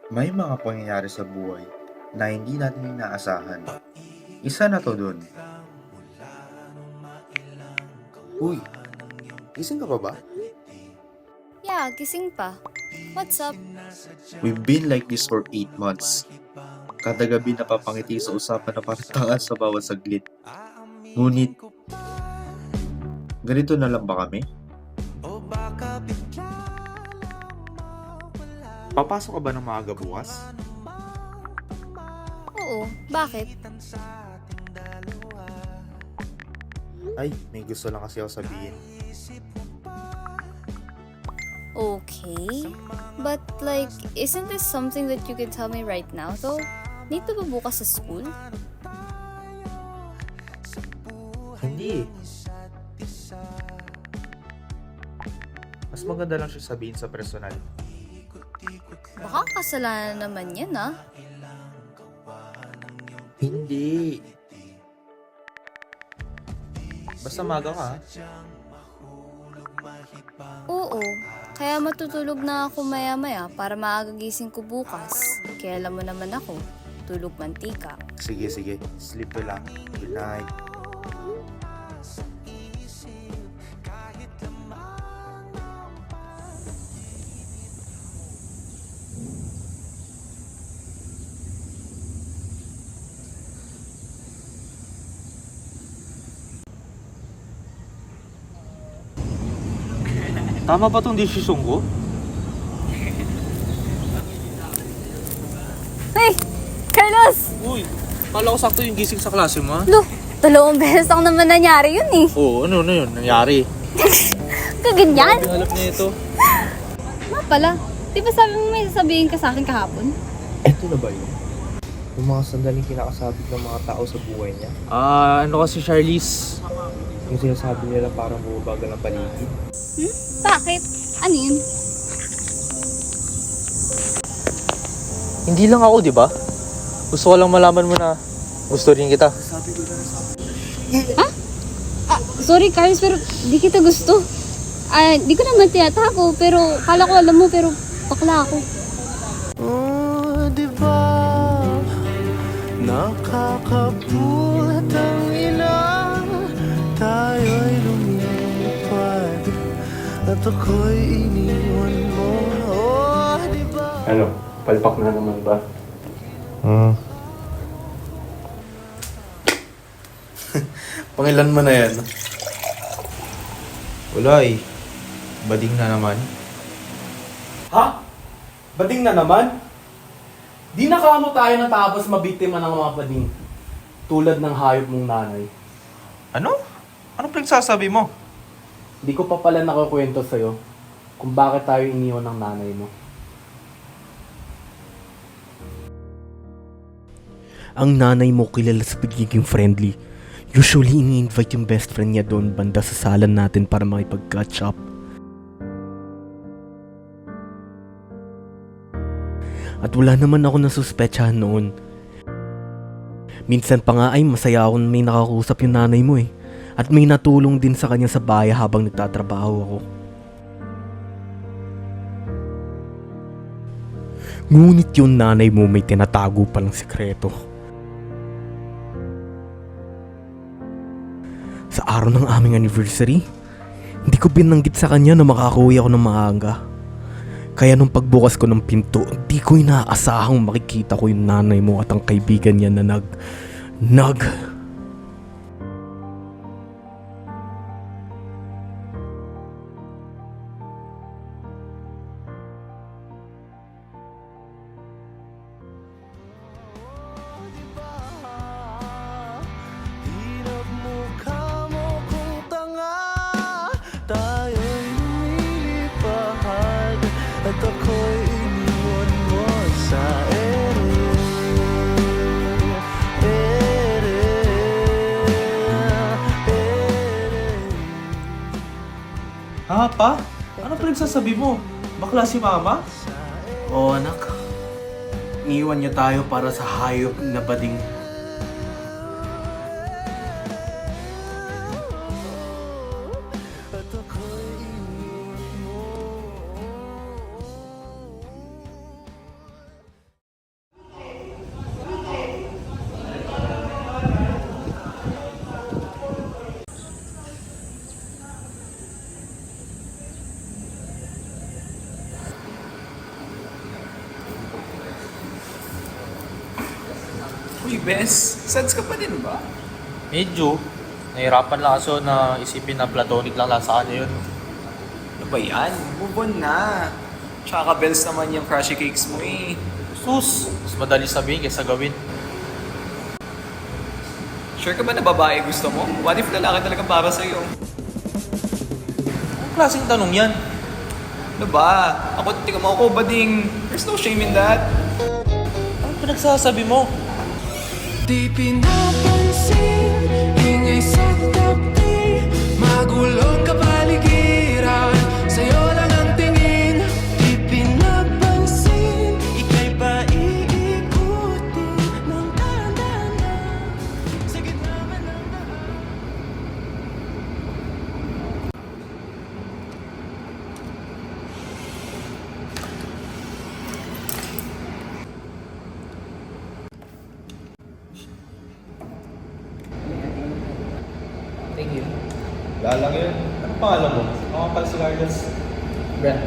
May mga pangyayari sa buhay na hindi natin inaasahan. Isa na to dun. Uy, gising ka pa ba? Yeah, gising pa. What's up? We've been like this for 8 months. Kada gabi napapangiti sa usapan na parang tanga sa bawat saglit. Ngunit, ganito na lang ba kami? Papasok ka ba ng maaga bukas? Oo, bakit? Ay, may gusto lang kasi ako sabihin. Okay. But like, isn't this something that you can tell me right now though? Need to ba bukas sa school? Hindi. Mas maganda lang siya sabihin sa personal. Baka kasalanan naman yan ah. Hindi. Basta maga ka, ha? Oo, kaya matutulog na ako maya-maya para maaga gising ko bukas. Kaya alam mo naman ako, tulog mantika. Sige, sige. Sleep to lang. Good night. Tama ba tong desisyon ko? Hey! Carlos! Uy, kala ko sakto yung gising sa klase mo, ha? Lo, 2 beses lang naman nangyari yun eh. Oo, ano na yun? Nangyari. Kaganyan? Hindi alam niya ito. Nga pala, di ba sabi mo may sasabihin ka sa akin kahapon? Eto na ba yun? Yung mga sandaling kinakasabit ng mga tao sa buhay niya? Ano kasi Charlize? Yung sinasabi nila parang bumabagal ang paligid? Bakit? Ano yun? Hindi lang ako, di ba? Gusto ko lang malaman mo na gusto rin kita. Sorry Carlos, pero di kita gusto. Di ko naman tiyatako, pero kala ko alam mo, pero bakla ako. Oh, di ba? Nakakapulat ang ilang tayo'y lumipad at ako'y iniwan mo. Oh, di ba? Ano? Palpak na naman ba? Pangilan mo na yan? Wala eh. Bading na naman. Ha? Bading na naman? Di na kamo tayo natapos mabiktima ng mga bading. Tulad ng hayop mong nanay. Ano? Ano pinagsasabi mo? Di ko pa pala nakakwento sa'yo kung bakit tayo iniwan ng nanay mo. Ang nanay mo kilala sa pagiging friendly. Usually, ini-invite yung best friend niya doon banda sa salan natin para makipag-catch up. At wala naman ako nasuspetsahan noon. Minsan pa nga ay masaya ako na may nakakausap yung nanay mo eh. At may natulong din sa kanya sa bahay habang nagtatrabaho ako. Ngunit yung nanay mo may tinatago palang sikreto. Sa araw ng aming anniversary, hindi ko binanggit sa kanya na makakauwi ako ng maaga. Kaya nung pagbukas ko ng pinto, di ko inaasahang makikita ko yung nanay mo at ang kaibigan niya na nag... Hirap mukha mo kung tanga. Tayo'y lumilipad at ako'y iniwan mo sa ere. Ha, pa? Ano pinagsasabi mo? Bakla si mama? Oo anak, iniwan niyo tayo para sa hayop na bading. Uy, Bes, seds ka pa din ba? Medyo. Nahirapan lang ako na isipin na platonic lang sa kanya yun. Ano ba yan? Move on na. Tsaka bells naman yung crushy cakes mo eh. Sus! Mas madali sabihin kaysa gawin. Sure ka ba na babae gusto mo? What if lalaki talaga para sa'yo? Anong klaseng tanong yan? Ano ba? Ako, tingnan mo ako, bading. There's no shame in that. Anong pinagsasabi mo? Di pinapansin, ingay sa tabi, magulong kapaligiran, sa'yo lang ang tingin. Di pinapansin, ika'y paiikutin ng dahan-dahan sa gitna man ng lahat. Thank you. Lalang yun. Anong pangalan mo? Ako pala si Carlos. Brent.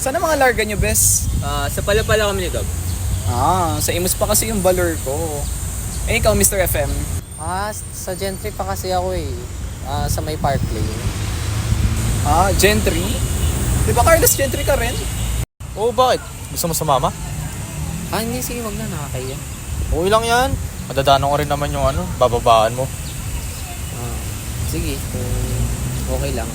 Saan ang mga larga nyo, Bes? Sa Palapala kami ni Dob. Sa Imus pa kasi yung valor ko. Eh, ikaw, Mr. FM. Sa Gentry pa kasi ako eh. Sa may Park Lane. Gentry? Di ba, Carlos, Gentry ka rin? Oo, bakit? Gusto mo sumama? Hindi, sige, wag na, nakakaya. Okay lang yan. Madadaanan ko rin naman yung bababaan mo. Sige, kung okay lang.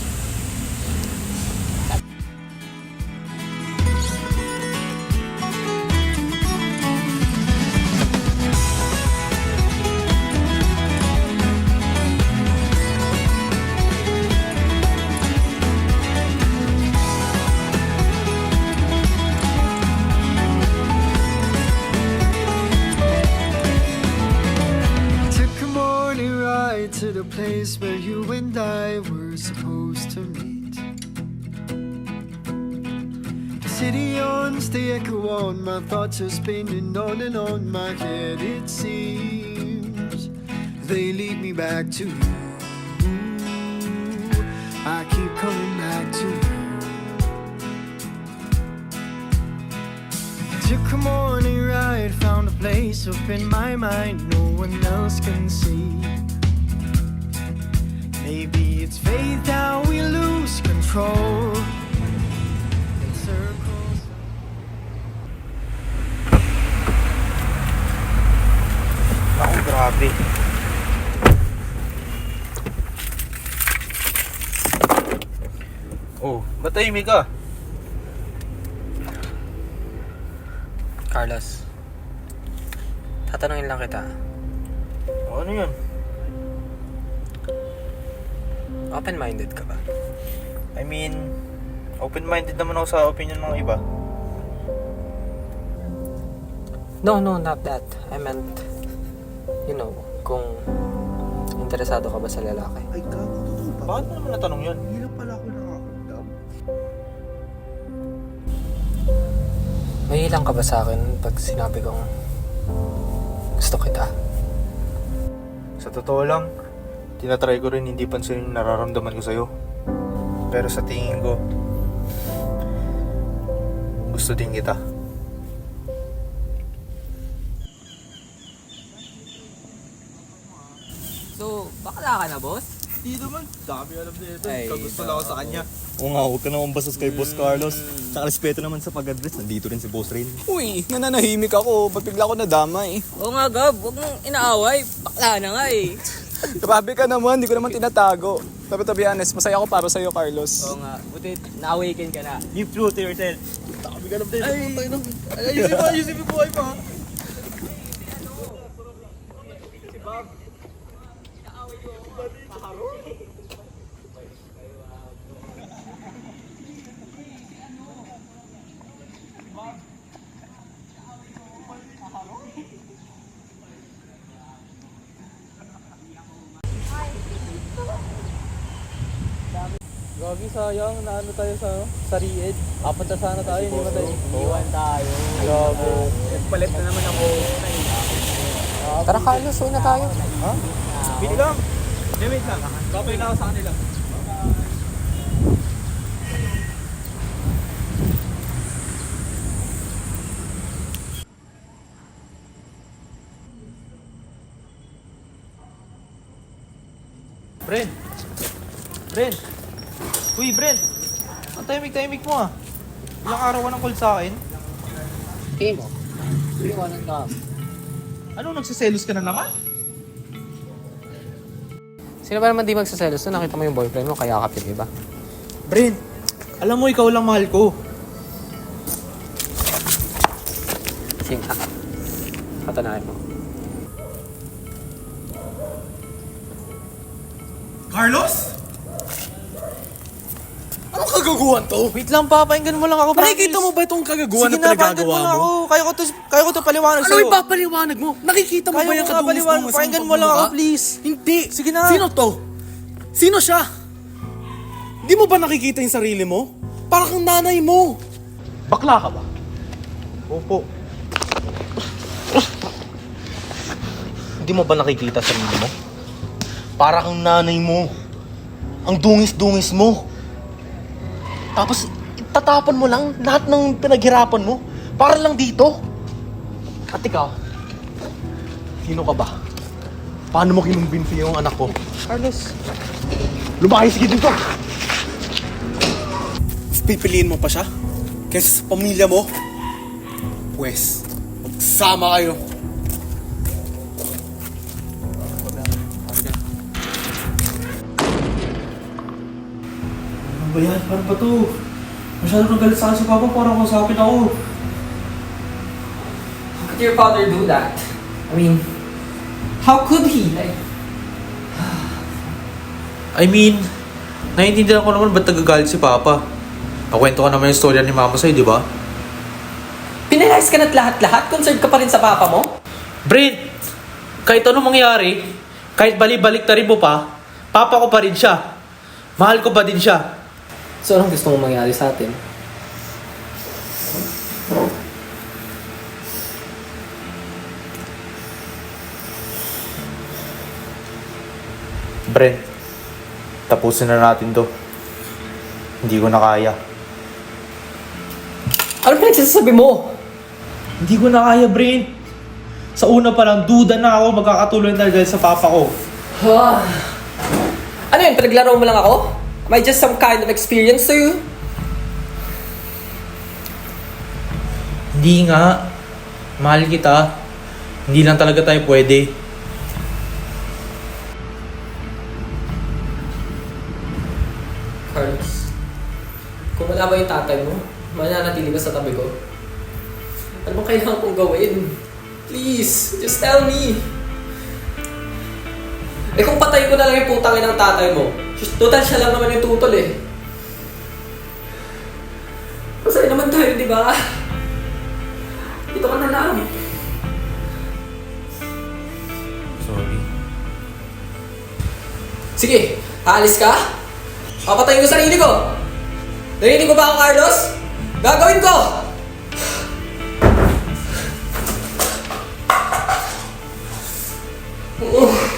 Took a morning ride to the place where you and I were supposed to meet. The city owns the echo on my thoughts are spinning on and on my head. It seems they lead me back to you. I keep coming back to you. Took a morning ride, found a place up in my mind no one else can see. Maybe it's faith how we lose control. In circles. Ako, grabe. Oh, ba't tahimik ka? Carlos, tatanungin lang kita. O, ano yun? Open-minded ka ba? I mean, open-minded naman ako sa opinion ng iba. No, not that. I meant, kung interesado ka ba sa lalaki. Ay, gago, totoo ba? Bakit mo naman natanong yun? Hindi lang pala ako nakakundam. Mahilang ka ba sa akin pag sinabi kong gusto kita? Sa totoo lang, tinatry ko rin hindi pansin yung nararamdaman ko sa'yo. Pero sa tingin ko, gusto din kita. So, bakla ka na, boss? Hindi naman. Dami alam na ito. Ay, Kagusto lang ako sa kanya. Oo nga, huwag ka naman bastos kay Boss Carlos. Tsaka respeto naman sa pag-address. Nandito rin si Boss Rain. Uy, nananahimik ako. Ba't bigla ako nadamay? Oo nga, Gab. Huwag mong inaaway. Bakla na nga eh. Grabe ka naman, di ko naman tinatago. Tapi to be honest, masaya ako para sa'yo, Carlos. Oo nga. Buti, na-awaken ka na. Give truth to yourself. Dami ka alam na ito. Ayusin mo buhay pa. Gabi, sayang. Naano tayo sa Ried. Papunta sana tayo, hindi ba tayo? Iwan tayo. Grabe. Palit na naman ako. Tara, Carlos, una tayo. Ha? Bili lang. Wait lang. Kapay na ako sa kanila. Bren! Bren! Uy, Bren! Ang timing mo ah. Ilang araw ka ng call sa akin? mo. Iwanan ka. Ano, nagsiselos ka na naman? Sino ba naman di magsaselos na nakita mo yung boyfriend mo kaya kapit, di ba? Bren! Alam mo, ikaw lang mahal ko. Sige, katanayan mo. Carlos? Anong kagaguhan to? Wait lang, papakinggan mo lang ako. Nakikita mo ba itong kagaguhan Sige na na, pakinggan pinagagawa mo lang mo? ako. Kaya ko to paliwanag Ano sa'yo. ipapaliwanag mo? Nakikita mo Kaya ba ko yung nga paliwanag. kadungis-dungis Pakinggan mo lang ako, please. Hindi. Sige na. Sino to? Sino siya? Di mo ba nakikita yung sarili mo? Para kang nanay mo. Bakla ka ba? Opo. Hindi mo ba nakikita sa sarili mo? Para kang nanay mo. Ang dungis-dungis mo. Tapos, itatapon mo lang lahat ng pinaghirapan mo para lang dito. At ikaw, sino ka ba? Paano mo kinumbinsi yung anak ko? Carlos. Lumakay, sige dito! Pipiliin mo pa siya? Kaysa sa pamilya mo? Pwes, magsama kayo. Ano ba yan? Paano ba to? Masyado nang galit sa akin si Papa para kausapin ako. How could your father do that? I mean, how could he? Naiintindihan ko naman ba't nagagalit si Papa. Nakwento ko naman yung storya ni Mama sa'yo, di ba? Pinalayas ka na't lahat-lahat? Concerned ka pa rin sa papa mo? Brent! Kahit anong mangyari, kahit balik-balik na rin mo pa, Papa ko pa rin siya. Mahal ko pa din siya. So, anong gusto mong mangyari sa atin? Brent, tapusin na natin to. Hindi ko na kaya. Ano pinagsasabi mo? Hindi ko na kaya, Brent. Sa una pa lang, duda na ako magkakatuloy na dahil sa Papa ko. Ano yun? Pinaglaro mo lang ako? Am I just some kind of experience to you? Hindi nga. Mahal kita. Hindi lang talaga tayo pwede. Carlos, kung wala ba yung tatay mo, mananatili ka sa tabi ko? Ano bang kailangan kong gawin? Please, just tell me. Eh kung patay ko na lang yung putangin ng tatay mo, total siya lang naman yung tutol eh. Masaya naman tayo, di ba? Dito ka na lang. Sorry. Sige, aalis ka? Papatayin ko sarili ko. Narinig mo ba ako, Carlos? Gagawin ko! Oh.